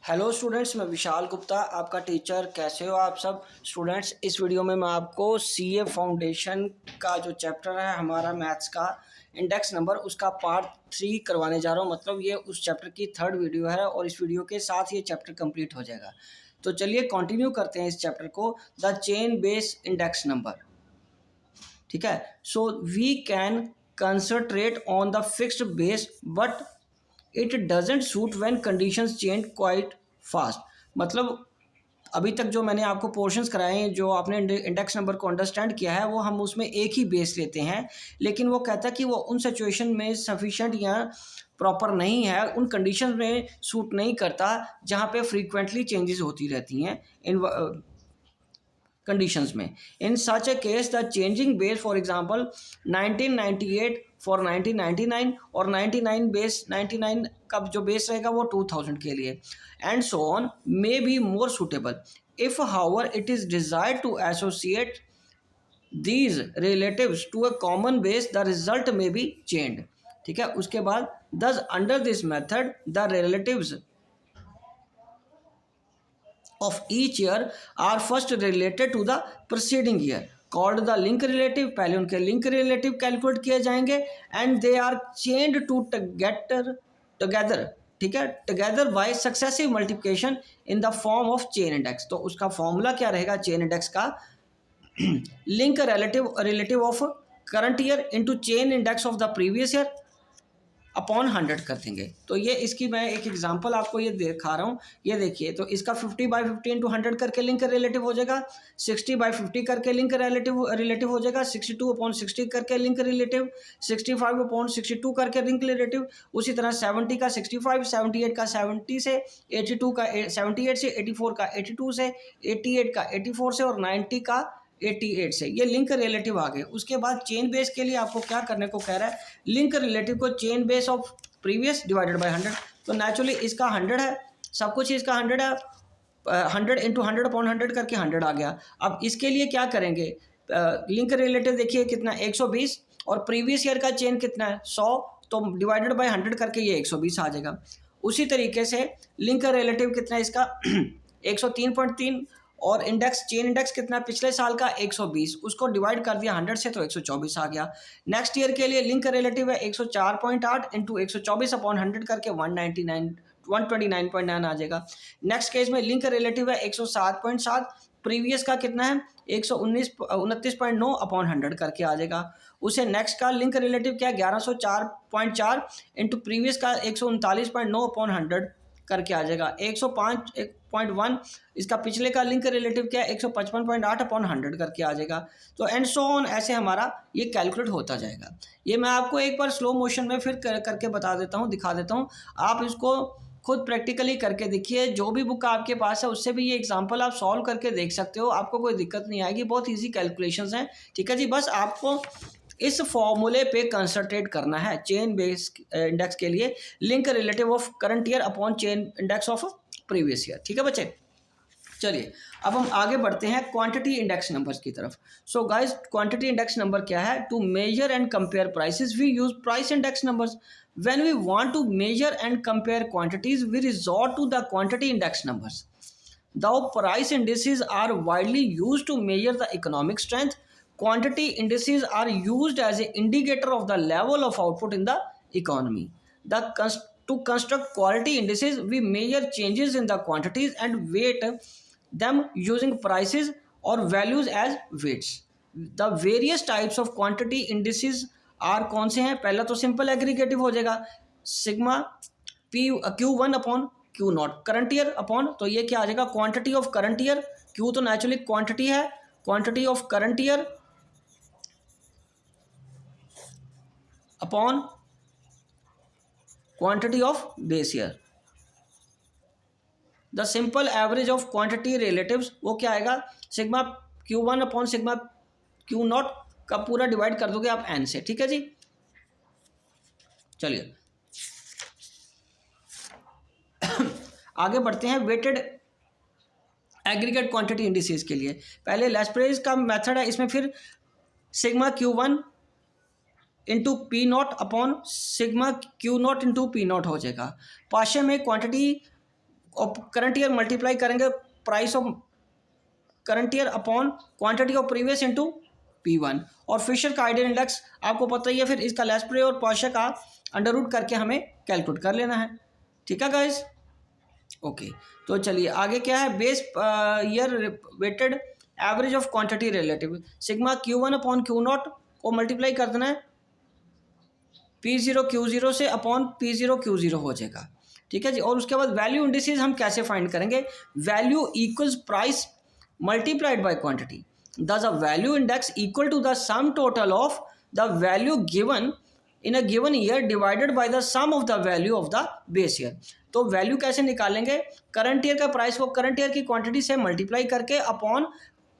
Hello students, मैं विशाल गुप्ता आपका teacher. कैसे हो आप सब स्टूडेंट्स। इस वीडियो में मैं आपको सीए फाउंडेशन का जो चैप्टर है हमारा मैथ्स का इंडेक्स नंबर, उसका पार्ट 3 करवाने जा रहा हूँ। मतलब ये उस चैप्टर की 3rd वीडियो है और इस वीडियो के साथ ये चैप्टर कंप्लीट हो जाएगा। तो चलिए कंटिन्यू करते हैं इस चैप्टर को, the chain base index number. ठीक है, so we can concentrate on the fixed base but it doesn't suit when conditions change quite fast. मतलब अभी तक जो मैंने आपको पोर्शंस कराए हैं, जो आपने इंडेक्स नंबर को अंडरस्टैंड किया है, वो हम उसमें एक ही बेस लेते हैं, लेकिन वो कहता है कि वो उन सिचुएशन में सफिशेंट या प्रॉपर नहीं है, उन कंडीशन में सूट नहीं करता जहाँ पे फ्रीक्वेंटली चेंजेस होती रहती हैं इन कंडीशंस में। In such a case the changing base, for example 1998 for 1999 और 99 बेस 99 का जो बेस रहेगा वो 2000 के लिए, and so on may be more suitable if however it is desired to associate these relatives to a common base the result may be changed. ठीक है, उसके बाद thus under this method the relatives of each year are first related to the preceding year called the link relative। पहले उनके link relative calculate किए जाएंगे and they are chained to together। ठीक है, together by successive multiplication in the form of chain index। तो उसका formula क्या रहेगा chain index का? link relative of current year into chain index of the previous year upon 100 कर देंगे। तो ये इसकी मैं एक एग्जांपल आपको ये दिखा रहा हूँ। ये देखिए, तो इसका 50/50 इंटू 100 करके लिंक रिलेटिव हो जाएगा, 60/50 करके लिंक रिलेटिव हो जाएगा, 62/60 करके लिंक रिलेटिव, 65/62 करके लिंक रिलेटिव। उसी तरह 70 का 65, 78 का 70 से, 82 का 78 से, 84 का 82 से, 88 का 84 से और 90 का 88 से। ये लिंक रिलेटिव आ गए। उसके बाद चेन बेस के लिए आपको क्या करने को कह रहा है? लिंक रिलेटिव को chain base of previous divided by 100। तो नेचुरली इसका 100 है, सब कुछ इसका 100 है, 100 इंटू 100 अपॉन 100 करके 100 आ गया। अब इसके लिए क्या करेंगे? लिंक रिलेटिव देखिए कितना 120 और प्रीवियस ईयर का चेन कितना है 100, तो डिवाइडेड बाय 100 करके ये 120 आ जाएगा। उसी तरीके से लिंक रिलेटिव कितना है इसका 103.3 और इंडेक्स चेन इंडेक्स कितना पिछले साल का 120, उसको डिवाइड कर दिया 100 से तो 124 आ गया। नेक्स्ट ईयर के लिए लिंक रिलेटिव है 104.8 इंटू 124 अपॉन 100 करके 129.9 आ जाएगा। नेक्स्ट केस में लिंक रिलेटिव है 107.7, प्रीवियस का कितना है 129.9 अपॉन 100 करके आ जाएगा। उसे नेक्स्ट का लिंक रिलेटिव क्या है 1104.4 इंटू प्रीवियस का 139.9 अपॉन 100 करके आ जाएगा। 105.1 इसका पिछले का लिंक रिलेटिव क्या है 155.8 अपॉन 100 करके आ जाएगा। तो एंड सो ऑन ऐसे हमारा ये कैलकुलेट होता जाएगा। ये मैं आपको एक बार स्लो मोशन में फिर करके बता देता हूँ, दिखा देता हूँ। आप इसको खुद प्रैक्टिकली करके देखिए, जो भी बुक आपके पास है उससे भी ये एग्जांपल आप सॉल्व करके देख सकते हो, आपको कोई दिक्कत नहीं आएगी। बहुत ईजी कैलकुलेशंस हैं। ठीक है जी, बस आपको इस फॉर्मूले पे कंसंट्रेट करना है चेन बेस इंडेक्स के लिए, link relative of current year upon chain index of previous year. ठीक है बच्चे, चलिए अब हम आगे बढ़ते हैं क्वांटिटी इंडेक्स नंबर्स की तरफ। So guys, quantity index number क्या है? To measure and compare prices we use price index numbers. When we want to measure and compare quantities we resort to the quantity index numbers. The price indices are widely used to measure the economic strength. Quantity indices are used as an indicator of the level of output in the economy. To construct quality indices, we measure changes in the quantities and weight them using prices or values as weights. The various types of quantity indices are कौन से हैं? पहला तो simple aggregative हो जाएगा, sigma Q1 upon Q not current year upon, तो ये क्या आ जाएगा quantity of current year. Q तो नेचुरली क्वांटिटी है, quantity of current year upon quantity of base year. The simple average of quantity relatives वो क्या आएगा? Sigma Q1 upon sigma Q not का पूरा डिवाइड कर दोगे आप एन से। ठीक है जी, चलिए आगे बढ़ते हैं वेटेड एग्रीगेट क्वांटिटी इंडिसेस के लिए। पहले लेस्प्रेज का मेथड है, इसमें फिर sigma Q1 into P not upon sigma Q0 into P not हो जाएगा। पाशे में क्वांटिटी और करंट ईयर मल्टीप्लाई करेंगे price of current year upon quantity of previous into P1। और फिशर का आइडियल इंडेक्स आपको पता ही है, फिर इसका लेस्प्रे और पॉशे का अंडर रूट करके हमें कैलकुलेट कर लेना है। ठीक है गाइज, ओके। तो चलिए आगे क्या है, base year weighted average of quantity relative sigma Q1 upon Q0 को मल्टीप्लाई कर देना है P0 Q0 से अपॉन P0 Q0 हो जाएगा। ठीक है जी। और उसके बाद वैल्यू इंडिसेस हम कैसे फाइंड करेंगे, value equals price multiplied by quantity, thus a value index equal to the sum total of the value given in a given year divided by the sum of the value of the base year। तो value कैसे निकालेंगे, current year का price को current year की quantity से multiply करके upon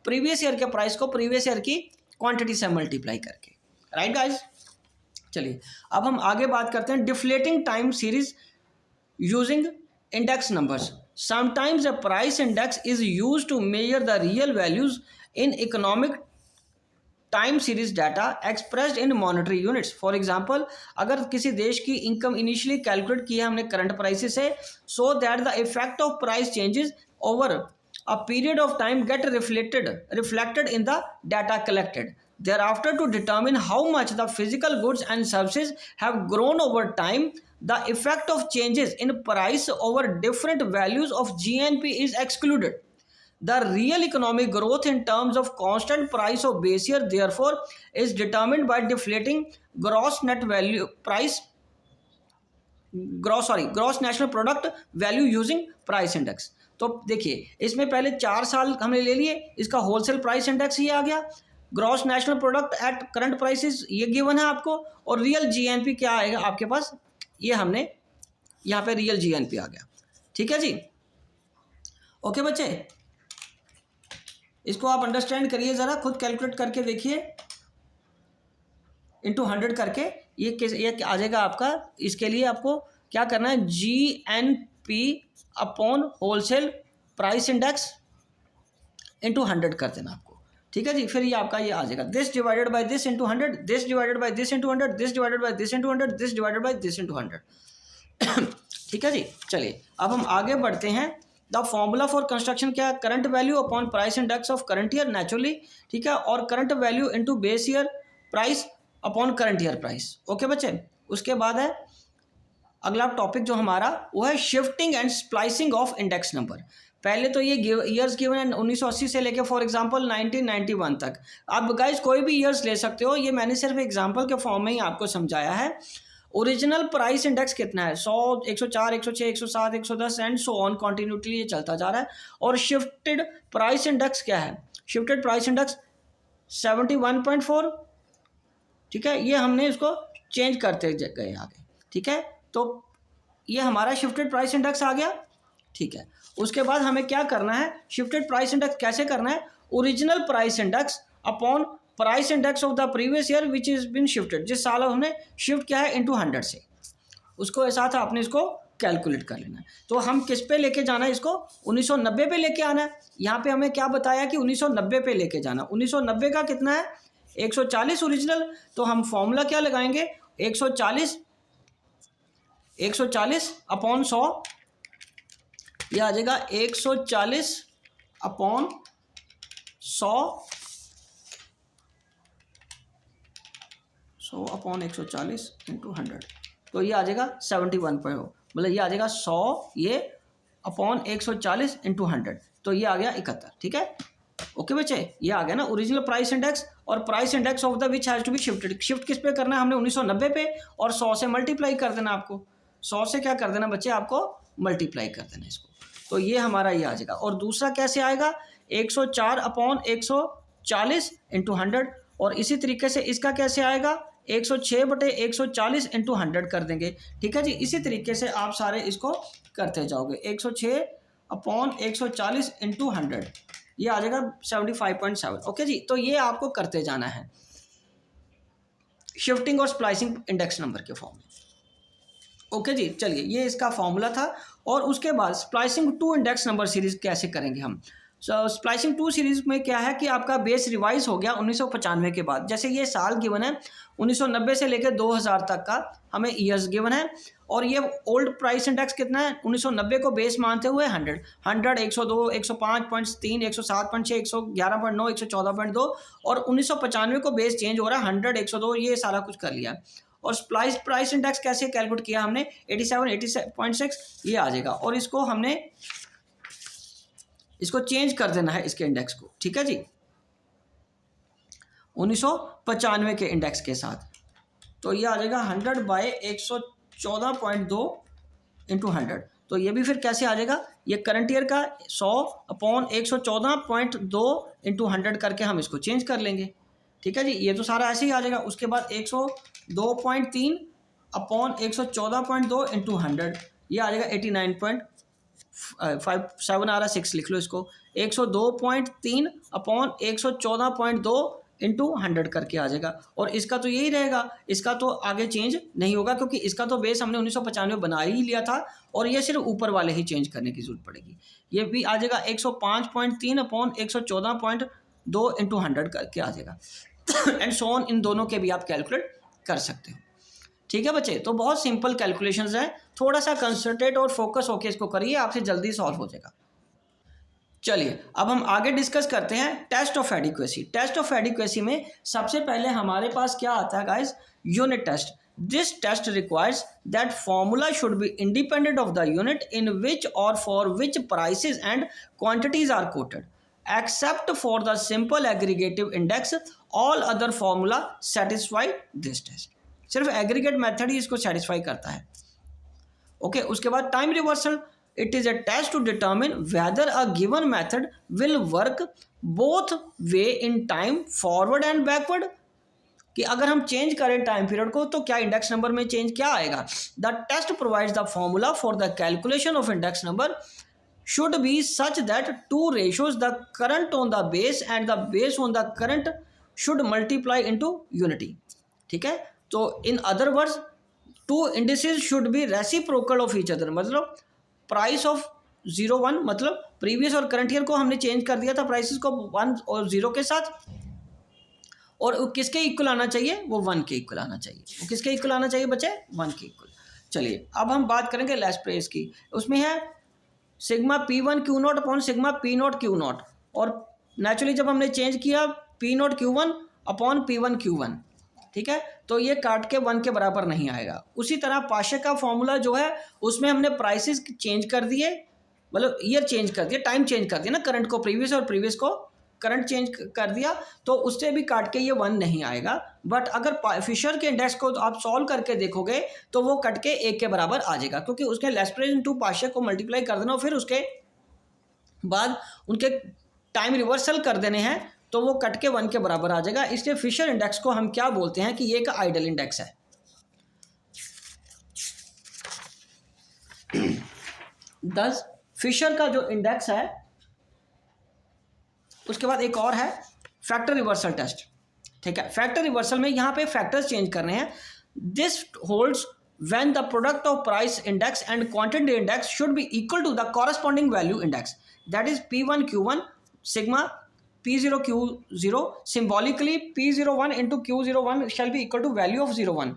previous year के price को प्रीवियस ईयर की क्वांटिटी से मल्टीप्लाई करके। राइट गाइज, चलिए अब हम आगे बात करते हैं deflating time series using index numbers. Sometimes a price index is used to measure the real values in economic time series data expressed in monetary units. For example, अगर किसी देश की इनकम इनिशियली कैलकुलेट की है हमने current prices से, so that the effect of price changes over a period of time gate reflected in the data collected thereafter to determine how much the physical goods and services have grown over time. The effect of changes in price over different values of GNP is excluded. The real economic growth in terms of constant price of base year therefore is determined by deflating gross net value price gross national product value using price index। तो देखिए इसमें पहले 4 साल हमने ले लिए, इसका wholesale price index ये आ गया, gross national product at current prices ये गिवन है आपको, और रियल जीएनपी क्या आएगा आपके पास, ये हमने यहाँ पे रियल जीएनपी आ गया। ठीक है जी, ओके बच्चे, इसको आप अंडरस्टैंड करिए, ज़रा खुद कैलकुलेट करके देखिए, इंटू 100 करके ये आ जाएगा आपका। इसके लिए आपको क्या करना है, GNP upon wholesale price index into 100 कर देना आपको। ठीक है जी, फिर ये आपका ये आ जाएगा this divided by this into 100, this divided by this into 100, this divided by this into 100, this divided by this into 100। ठीक है जी, चलिए अब हम आगे बढ़ते हैं। द फॉर्मूला फॉर कंस्ट्रक्शन क्या है, current value upon price index of current year naturally. ठीक है, और current value into base year price upon current year price. Okay बच्चे, उसके बाद है अगला टॉपिक जो हमारा वो है shifting and splicing of index number. पहले तो ये ईयर्स गिवन है 1980 से लेके फॉर एग्जांपल 1991 तक। आप गाइस कोई भी ईयर्स ले सकते हो, ये मैंने सिर्फ एग्जांपल के फॉर्म में ही आपको समझाया है। ओरिजिनल प्राइस इंडेक्स कितना है, 100, 104, 106, 107, 110 एंड सो ऑन, कॉन्टिन्यूटली ये चलता जा रहा है। और शिफ्टेड प्राइस इंडेक्स क्या है, शिफ्टेड प्राइस इंडेक्स 71.4। ठीक है, ये हमने इसको चेंज करते गए आगे। ठीक है, तो ये हमारा शिफ्टेड प्राइस इंडेक्स आ गया। ठीक है, उसके बाद हमें क्या करना है, शिफ्टेड प्राइस इंडेक्स कैसे करना है, original price index upon price index of the previous year which is been shifted, जिस साल हमने शिफ्ट किया है इंटू 100 से, उसको साथ आपने इसको कैलकुलेट कर लेना है। तो हम किस पे लेके जाना है इसको, 1990 पे लेके आना है। यहाँ पे हमें क्या बताया कि 1990 पे लेके जाना। 1990 का कितना है, 140 ओरिजिनल, तो हम फॉर्मूला क्या लगाएंगे, 140 अपॉन 100, यह आ जाएगा 140 अपॉन 100 अपॉन 140 इंटू 100, तो ये आ जाएगा 71.0, मतलब ये आ जाएगा 100 ये अपॉन 140 इंटू 100, तो ये आ गया 71। ठीक है, ओके बच्चे, ये आ गया ना ओरिजिनल प्राइस इंडेक्स और price index of the which has to be shifted. Shift किस पे करना है हमने, 1990 पे, और 100 से मल्टीप्लाई कर देना आपको, 100 से क्या कर देना बच्चे, आपको मल्टीप्लाई कर देना इसको, तो ये हमारा ये आ जाएगा। और दूसरा कैसे आएगा, 104 अपॉन 140 इंटू 100, और इसी तरीके से इसका कैसे आएगा, 106/140 इंटू 100 कर देंगे। ठीक है जी, इसी तरीके से आप सारे इसको करते जाओगे, 106 अपॉन 140 इंटू 100, ये आ जाएगा 75.7। ओके जी, तो ये आपको करते जाना है शिफ्टिंग और स्प्लाइसिंग इंडेक्स नंबर के फॉर्म में। ओके जी, चलिए ये इसका फॉर्मूला था। और उसके बाद splicing to index number series कैसे करेंगे हम, स्प्लाइसिंग 2 सीरीज में क्या है कि आपका बेस रिवाइज हो गया 1995 के बाद। जैसे ये साल गिवन है 1990 से लेकर 2000 तक का हमें ईयर्स गिवन है, और ये ओल्ड प्राइस इंडेक्स कितना है 1990 को बेस मानते हुए 100, 102, 105.3, 107.6, 111.9, 114.2, और 1995 को बेस चेंज हो रहा है 100, 102, ये सारा कुछ कर लिया। और स्प्लाइस प्राइस इंडेक्स कैसे कैलकुलेट किया हमने 87, 87.6 ये आ जाएगा, और इसको हमने इसको चेंज कर देना है इसके इंडेक्स को, ठीक है जी, 1995 के इंडेक्स के साथ। तो ये आ जाएगा 100 बाय 114.2 इंटू 100। तो ये भी फिर कैसे आ जाएगा, ये करंट ईयर का 100/114.2 इंटू 100 करके हम इसको चेंज कर लेंगे, ठीक है जी। ये तो सारा ऐसे ही आ जाएगा। उसके बाद 102.3/114.2 इंटू 100, ये आ जाएगा 89.57 आ रहा है, 6 लिख लो इसको। 102.3/114.2 इंटू 100 करके आ जाएगा, और इसका तो यही रहेगा, इसका तो आगे चेंज नहीं होगा क्योंकि इसका तो बेस हमने 1995 बना ही लिया था, और ये सिर्फ ऊपर वाले ही चेंज करने की जरूरत पड़ेगी। ये भी आ जाएगा 105.3/114.2 इंटू 100 करके आ जाएगा एंड सो ऑन। इन दोनों के भी आप कैलकुलेट कर सकते हो, ठीक है बच्चे। तो बहुत सिंपल कैलकुलेशंस हैं, थोड़ा सा कंसंट्रेट और फोकस होकर इसको करिए, आपसे जल्दी सॉल्व हो जाएगा। चलिए अब हम आगे डिस्कस करते हैं test of adequacy. Test of adequacy में सबसे पहले हमारे पास क्या आता है guys, unit test. This test requires that formula should be independent of the unit in which or for which prices and quantities are quoted, except for the simple aggregative index, all other formula satisfy this test. सिर्फ aggregate method ही इसको satisfy करता है, okay. उसके बाद time reversal, it is a test to determine whether a given method will work both way in time forward and backward, कि अगर हम चेंज करें टाइम पीरियड को तो क्या इंडेक्स नंबर में चेंज क्या आएगा। The test provides the formula for the calculation of index number should be such that two ratios, the current on the base and the base on the current, should multiply into unity, ठीक है। तो in other words two indices should be reciprocal of each other, मतलब price of 0, 1 मतलब previous और current year को हमने change कर दिया था प्राइसेस को 1 और 0 के साथ, और किसके इक्वल आना चाहिए, वो 1 के इक्वल आना चाहिए। वो किसके इक्वल आना चाहिए बच्चे, 1 के इक्वल। चलिए अब हम बात करेंगे लेस प्राइस की। उसमें है sigma P1 Q0 upon sigma P0 Q0, और नेचुरली जब हमने चेंज किया P0 Q1 upon P1 Q1, ठीक है, तो ये काट के 1 के बराबर नहीं आएगा। उसी तरह पाशे का फॉर्मूला जो है उसमें हमने प्राइसेस चेंज कर दिए, मतलब ईयर चेंज कर दिया, टाइम चेंज कर दिया ना, करंट को प्रीवियस और प्रीवियस को करंट चेंज कर दिया, तो उससे भी काट के ये 1 नहीं आएगा। बट अगर फिशर के इंडेक्स को तो आप सॉल्व करके देखोगे तो वो कट के 1 के बराबर आ जाएगा, क्योंकि उसके लेस्प्रेज इनटू पाशे को मल्टीप्लाई कर देना और फिर उसके बाद उनके टाइम रिवर्सल कर देने हैं, तो वो कट के 1 के बराबर आ जाएगा। इसलिए फिशर इंडेक्स को हम क्या बोलते हैं कि ये एक आइडल इंडेक्स है। 10 फिशर का जो इंडेक्स है, उसके बाद एक और है फैक्टर रिवर्सल टेस्ट, ठीक है। फैक्टर रिवर्सल में यहाँ पे फैक्टर्स चेंज करने हैं। This holds when the product of price index and quantity index should be equal to the corresponding value index, that is P1 Q1 sigma P0 Q0, symbolically P01 into Q01 shall be equal to value of 01।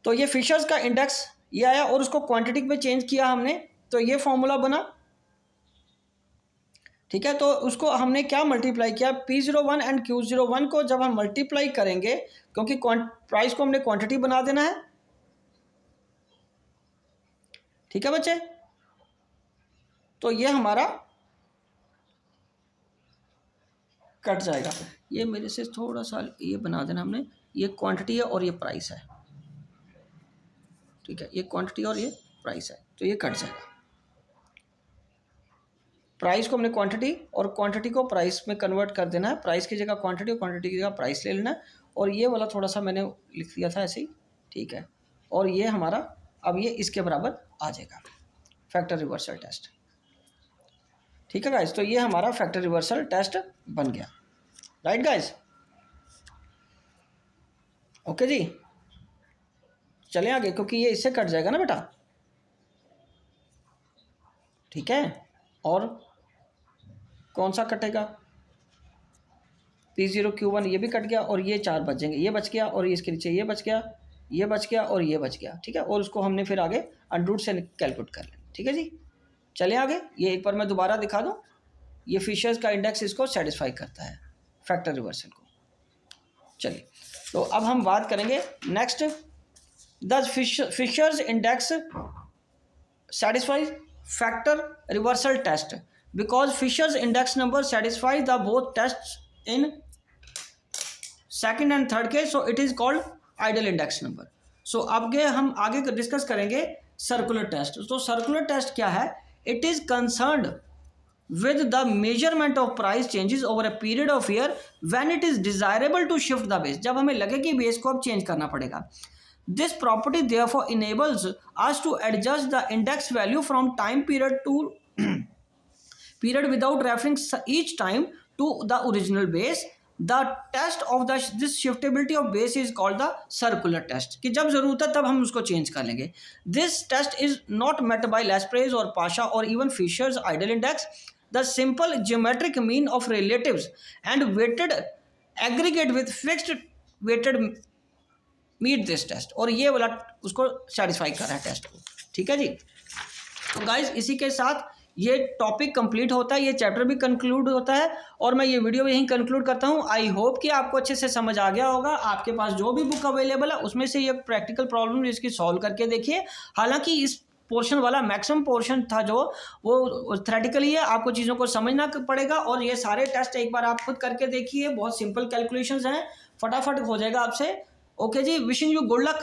तो ये fishers का index ये आया और उसको quantity में change किया हमने, तो ये फॉर्मूला बना, ठीक है। तो उसको हमने क्या मल्टीप्लाई किया, P01 एंड Q01 को जब हम मल्टीप्लाई करेंगे, क्योंकि प्राइस को हमने क्वांटिटी बना देना है, ठीक है बच्चे। तो ये हमारा कट जाएगा। ये मेरे से थोड़ा सा ये बना देना हमने, ये क्वांटिटी है और ये प्राइस है, ठीक है, ये क्वांटिटी और ये प्राइस है, तो ये कट जाएगा। प्राइस को हमने क्वांटिटी और क्वांटिटी को प्राइस में कन्वर्ट कर देना है, प्राइस की जगह क्वांटिटी और क्वांटिटी की जगह प्राइस ले लेना है, और ये वाला थोड़ा सा मैंने लिख दिया था ऐसे ही, ठीक है। और ये हमारा अब ये इसके बराबर आ जाएगा फैक्टर रिवर्सल टेस्ट, ठीक है गाइस। तो ये हमारा फैक्टर रिवर्सल टेस्ट बन गया, राइट गाइस, ओके जी। चलें आगे, क्योंकि ये इससे कट जाएगा ना बेटा, ठीक है। और कौन सा कटेगा, P0Q1 ये भी कट गया और ये 4 बचेंगे, ये बच गया और इसके नीचे ये बच गया, ये बच गया और ये बच गया, ठीक है। और उसको हमने फिर आगे अंडर रूट से कैलकुलेट कर लें, ठीक है जी। चलिए आगे, ये एक बार मैं दोबारा दिखा दूँ, ये फिशर्स का इंडेक्स इसको सेटिस्फाई करता है, फैक्टर रिवर्सल को। चलिए तो अब हम बात करेंगे next, the Fisher's index satisfies factor reversal test because Fisher's index number satisfies the both tests in second and third case, so it is called ideal index number. So अब हम आगे डिस्कस करेंगे सर्कुलर टेस्ट। तो circular test क्या है, it is concerned with the measurement of price changes over a period of year when it is desirable to shift the base, जब हमें लगे कि बेस को अब चेंज करना पड़ेगा। This property therefore enables us to adjust the index value from time period to period without referring each time to the original base. The test of this shiftability of base is called the circular test, कि जब जरूरत है तब हम उसको change कर लेंगे। This test is not met by Lasprais or Pasha or even Fisher's ideal index. The simple geometric mean of relatives and weighted aggregate with fixed weighted meet this test, और ये वाला उसको सेटिस्फाई कर रहा है test को, ठीक है जी। तो गाइज इसी के साथ ये टॉपिक कंप्लीट होता है, ये चैप्टर भी कंक्लूड होता है और मैं ये वीडियो यहीं कंक्लूड करता हूँ। आई होप कि आपको अच्छे से समझ आ गया होगा। आपके पास जो भी बुक अवेलेबल है उसमें से ये प्रैक्टिकल प्रॉब्लम इसकी सॉल्व करके देखिए। हालांकि इस पोर्शन वाला मैक्सिमम पोर्शन था जो वो थ्योरेटिकली है, आपको चीज़ों को समझना पड़ेगा और ये सारे टेस्ट एक बार आप खुद करके देखिए, बहुत सिंपल कैलकुलेशंस हैं, फटाफट हो जाएगा आपसे। ओके जी, विशिंग यू गुड लक।